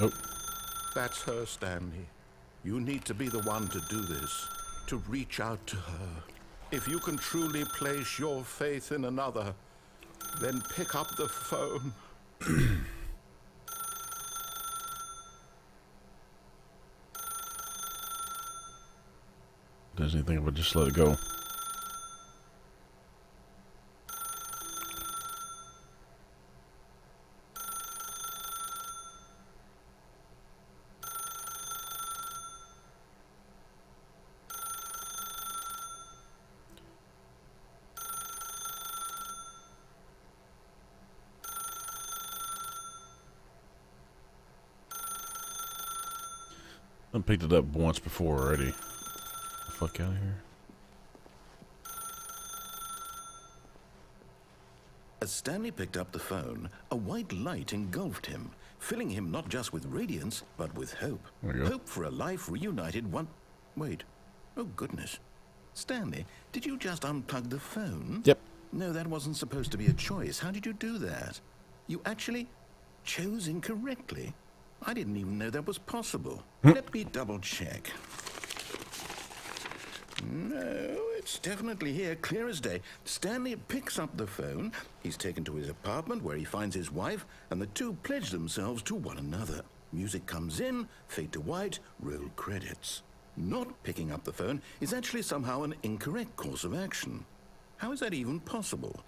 Oh. That's her, Stanley. You need to be the one to do this, to reach out to her. If you can truly place your faith in another, then pick up the phone. Does anything but just let it go. I picked it up once before already. Get the fuck out of here. As Stanley picked up the phone, a white light engulfed him, filling him not just with radiance, but with hope. There you go. Hope for a life reunited one... Wait. Oh, goodness. Stanley, did you just unplug the phone? Yep. No, that wasn't supposed to be a choice. How did you do that? You actually chose incorrectly? I didn't even know that was possible. Let me double check. No, it's definitely here, clear as day. Stanley picks up the phone. He's taken to his apartment where he finds his wife, and the two pledge themselves to one another. Music comes in, fade to white, roll credits. Not picking up the phone is actually somehow an incorrect course of action. How is that even possible?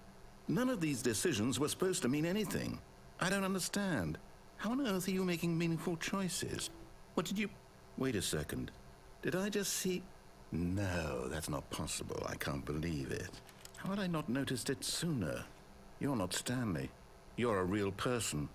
None of these decisions were supposed to mean anything. I don't understand. How on earth are you making meaningful choices? What did you... Wait a second. Did I just see... No, that's not possible. I can't believe it. How had I not noticed it sooner? You're not Stanley. You're a real person.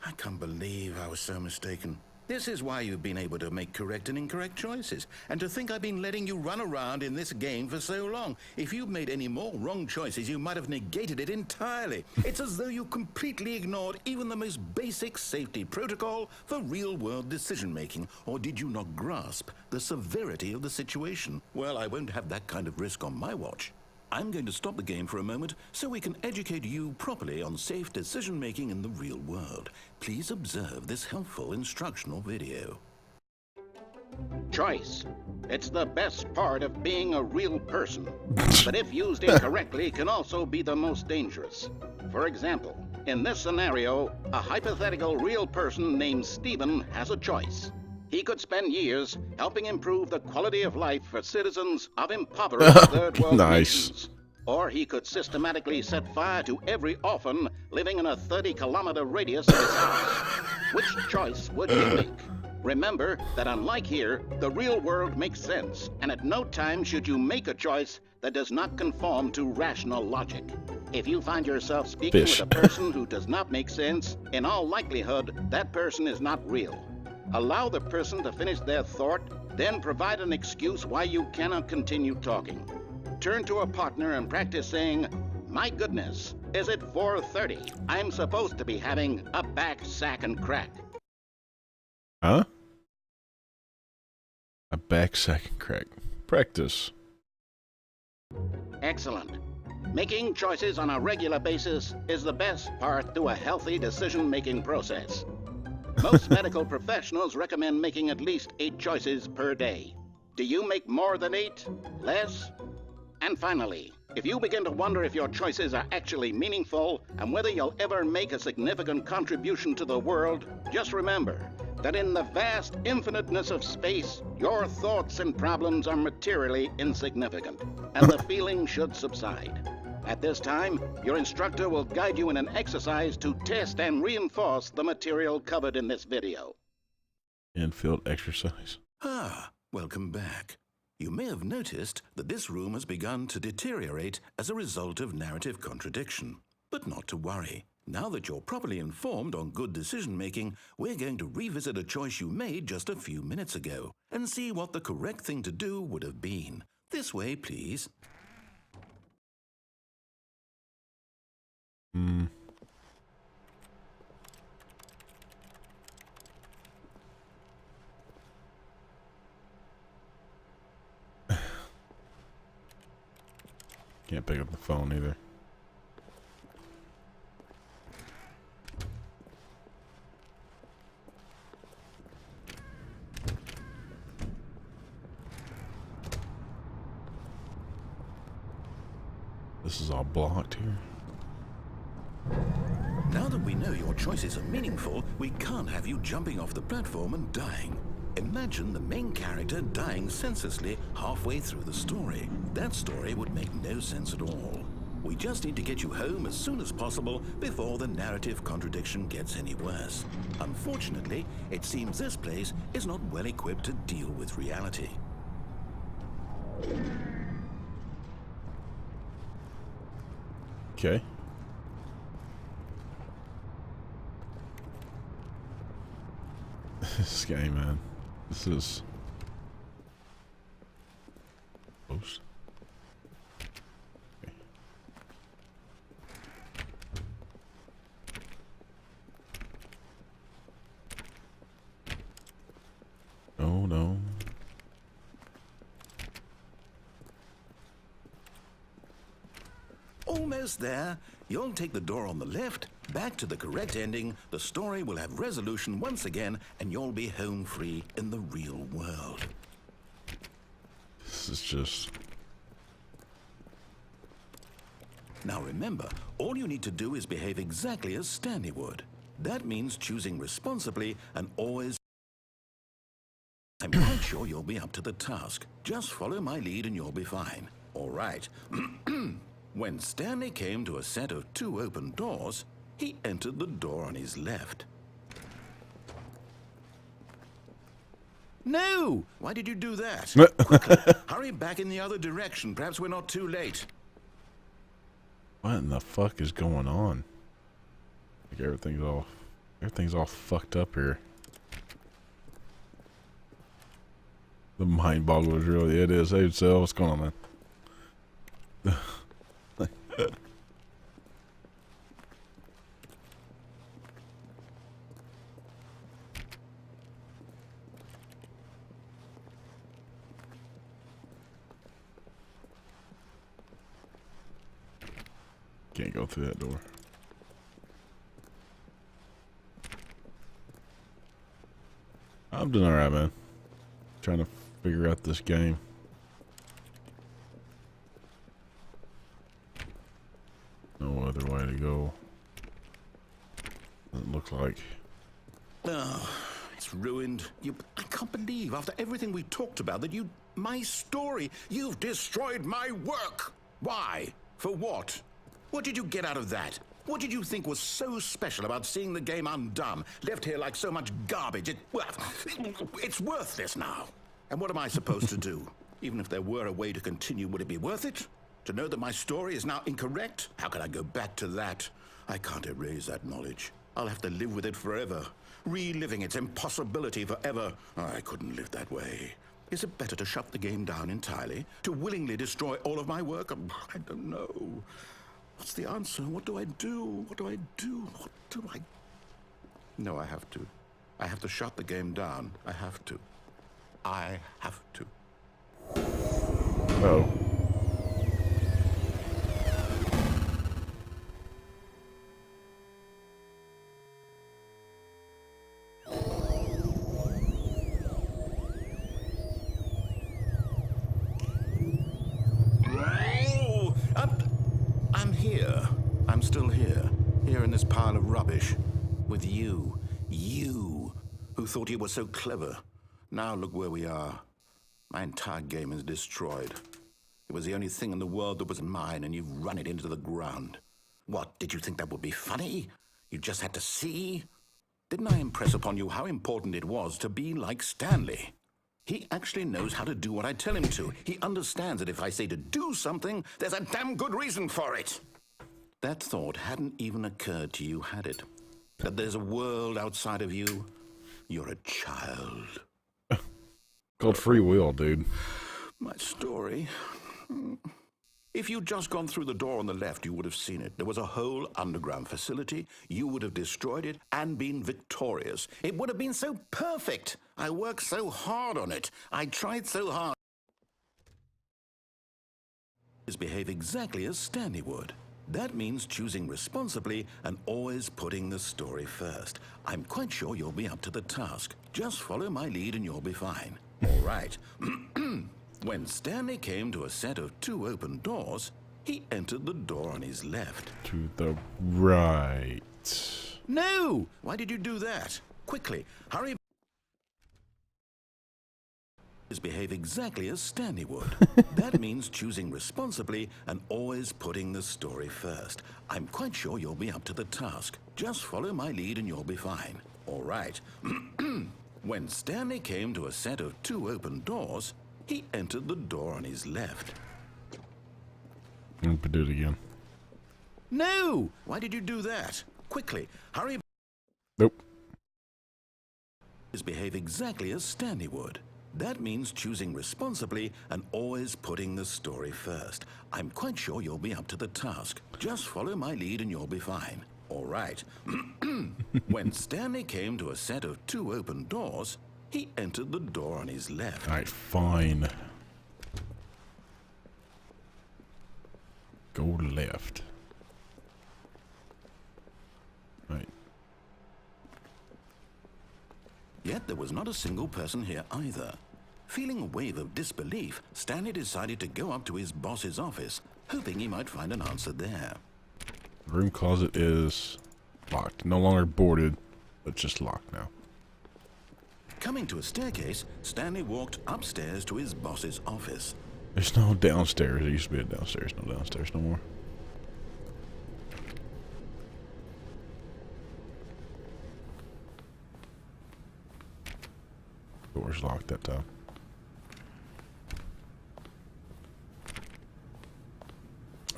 I can't believe I was so mistaken. This is why you've been able to make correct and incorrect choices. And to think I've been letting you run around in this game for so long. If you'd made any more wrong choices, you might have negated it entirely. It's as though you completely ignored even the most basic safety protocol for real-world decision-making. Or did you not grasp the severity of the situation? Well, I won't have that kind of risk on my watch. I'm going to stop the game for a moment so we can educate you properly on safe decision-making in the real world. Please observe this helpful instructional video. Choice. It's the best part of being a real person. But if used incorrectly, can also be the most dangerous. For example, in this scenario, a hypothetical real person named Stephen has a choice. He could spend years helping improve the quality of life for citizens of impoverished third world nations. Or he could systematically set fire to every orphan living in a 30-kilometer radius of his house. Which choice would you make? Remember that unlike here, the real world makes sense, and at no time should you make a choice that does not conform to rational logic. If you find yourself speaking with a person who does not make sense, in all likelihood, that person is not real. Allow the person to finish their thought, then provide an excuse why you cannot continue talking. Turn to a partner and practice saying, "My goodness, is it 4:30? I'm supposed to be having a back, sack, and crack." Huh? A back, sack, and crack. Practice. Excellent. Making choices on a regular basis is the best part to a healthy decision-making process. Most medical professionals recommend making at least 8 choices per day. Do you make more than 8? Less? And finally, if you begin to wonder if your choices are actually meaningful and whether you'll ever make a significant contribution to the world, just remember that in the vast infiniteness of space, your thoughts and problems are materially insignificant, and the feeling should subside. At this time, your instructor will guide you in an exercise to test and reinforce the material covered in this video. Infield exercise. Ah, welcome back. You may have noticed that this room has begun to deteriorate as a result of narrative contradiction. But not to worry. Now that you're properly informed on good decision-making, we're going to revisit a choice you made just a few minutes ago and see what the correct thing to do would have been. This way, please. Can't pick up the phone either. This is all blocked here. Now that we know your choices are meaningful, we can't have you jumping off the platform and dying. Imagine the main character dying senselessly halfway through the story. That story would make no sense at all. We just need to get you home as soon as possible before the narrative contradiction gets any worse. Unfortunately, it seems this place is not well equipped to deal with reality. Okay. This game, man. This is close. Okay. Oh no. Almost there. You'll take the door on the left, back to the correct ending, the story will have resolution once again, and you'll be home free in the real world. This is just... Now remember, all you need to do is behave exactly as Stanley would. That means choosing responsibly and always... I'm quite sure you'll be up to the task. Just follow my lead and you'll be fine. All right. When Stanley came to a set of 2 open doors, he entered the door on his left. No! Why did you do that? Quickly, hurry back in the other direction. Perhaps we're not too late. What in the fuck is going on? Like everything's all fucked up here. The mind boggle is really, it is. Hey, so what's going on, man? Can't go through that door. I'm doing alright, man. Trying to figure out this game. No other way to go. Doesn't look like. Oh, it's ruined. I can't believe, after everything we talked about, that my story, you've destroyed my work. Why? For what? What did you get out of that? What did you think was so special about seeing the game undone, left here like so much garbage? It's worthless now. And what am I supposed to do? Even if there were a way to continue, would it be worth it? To know that my story is now incorrect? How can I go back to that? I can't erase that knowledge. I'll have to live with it forever, reliving its impossibility forever. I couldn't live that way. Is it better to shut the game down entirely? To willingly destroy all of my work? I don't know. What's the answer? What do I do? What do I do? What do I... No, I have to. I have to shut the game down. I have to. I have to. Oh. I'm here. I'm still here. Here in this pile of rubbish. With you. You, who thought you were so clever. Now look where we are. My entire game is destroyed. It was the only thing in the world that was mine, and you've run it into the ground. What, did you think that would be funny? You just had to see? Didn't I impress upon you how important it was to be like Stanley? He actually knows how to do what I tell him to. He understands that if I say to do something, there's a damn good reason for it. That thought hadn't even occurred to you, had it? That there's a world outside of you? You're a child. Called free will, dude. My story. If you'd just gone through the door on the left, you would have seen it. There was a whole underground facility. You would have destroyed it and been victorious. It would have been so perfect. I worked so hard on it. I tried so hard. Behave exactly as Stanley would. That means choosing responsibly and always putting the story first. I'm quite sure you'll be up to the task. Just follow my lead and you'll be fine. All right. When Stanley came to a set of 2 open doors, he entered the door on his left. To the right. No! Why did you do that? Quickly, hurry. Behave exactly as Stanley would. That means choosing responsibly and always putting the story first. I'm quite sure you'll be up to the task. Just follow my lead and you'll be fine. All right. When Stanley came to a set of 2 open doors, he entered the door on his left. I'm gonna do it again. No! Why did you do that? Quickly, hurry. Nope. Behave exactly as Stanley would. That means choosing responsibly and always putting the story first. I'm quite sure you'll be up to the task. Just follow my lead and you'll be fine. All right. When Stanley came to a set of 2 open doors, he entered the door on his left. Alright, fine. Go left. Right. Yet there was not a single person here either. Feeling a wave of disbelief, Stanley decided to go up to his boss's office, hoping he might find an answer there. The room closet is locked. No longer boarded, but just locked now. Coming to a staircase, Stanley walked upstairs to his boss's office. There's no downstairs. There used to be a downstairs. No downstairs no more. Door's locked that time.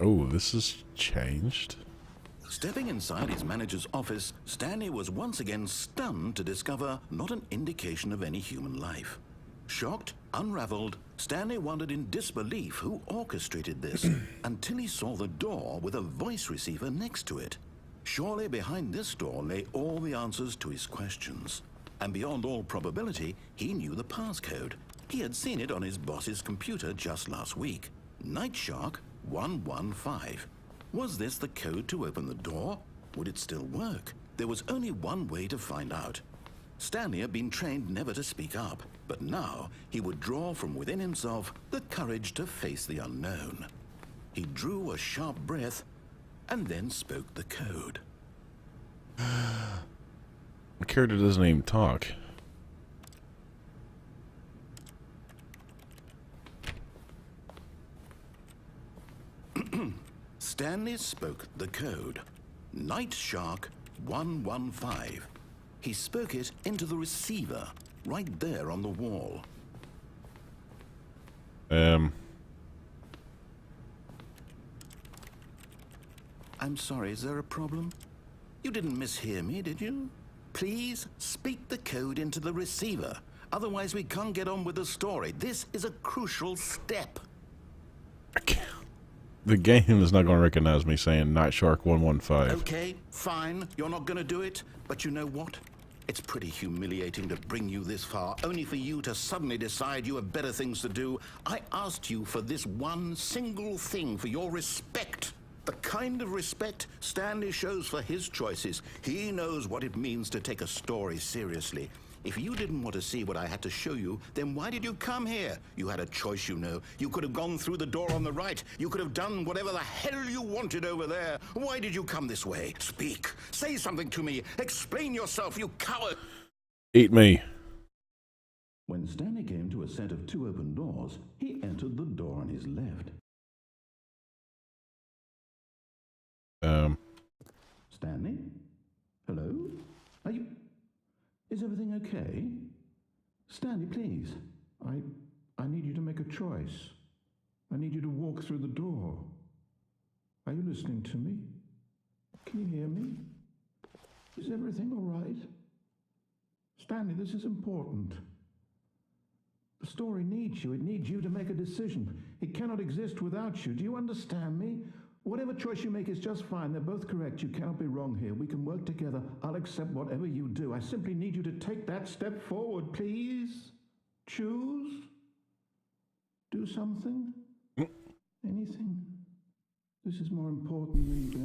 Oh, this has changed. Stepping inside his manager's office, Stanley was once again stunned to discover not an indication of any human life. Shocked, unraveled, Stanley wondered in disbelief who orchestrated this until he saw the door with a voice receiver next to it. Surely behind this door lay all the answers to his questions. And beyond all probability, he knew the passcode. He had seen it on his boss's computer just last week. Night Shark 115. Was this the code to open the door? Would it still work? There was only one way to find out. Stanley had been trained never to speak up, but now he would draw from within himself the courage to face the unknown. He drew a sharp breath and then spoke the code. The character doesn't even talk. Stanley spoke the code. Night Shark 115. He spoke it into the receiver, right there on the wall. I'm sorry, is there a problem? You didn't mishear me, did you? Please speak the code into the receiver. Otherwise, we can't get on with the story. This is a crucial step. The game is not going to recognize me saying Night Shark 115. Okay, fine. You're not going to do it. But you know what? It's pretty humiliating to bring you this far, only for you to suddenly decide you have better things to do. I asked you for this one single thing, for your respect. The kind of respect Stanley shows for his choices. He knows what it means to take a story seriously. If you didn't want to see what I had to show you, then why did you come here? You had a choice, you know. You could have gone through the door on the right. You could have done whatever the hell you wanted over there. Why did you come this way? Speak. Say something to me. Explain yourself, you coward. Eat me. When Stanley came to a set of 2 open doors, he entered the door on his left. Stanley? Hello? Are you... Is everything okay? Stanley, please. I need you to make a choice. I need you to walk through the door. Are you listening to me? Can you hear me? Is everything all right? Stanley, this is important. The story needs you. It needs you to make a decision. It cannot exist without you. Do you understand me? Whatever choice you make is just fine. They're both correct. You cannot be wrong here. We can work together. I'll accept whatever you do. I simply need you to take that step forward, please. Choose. Do something. Anything. This is more important than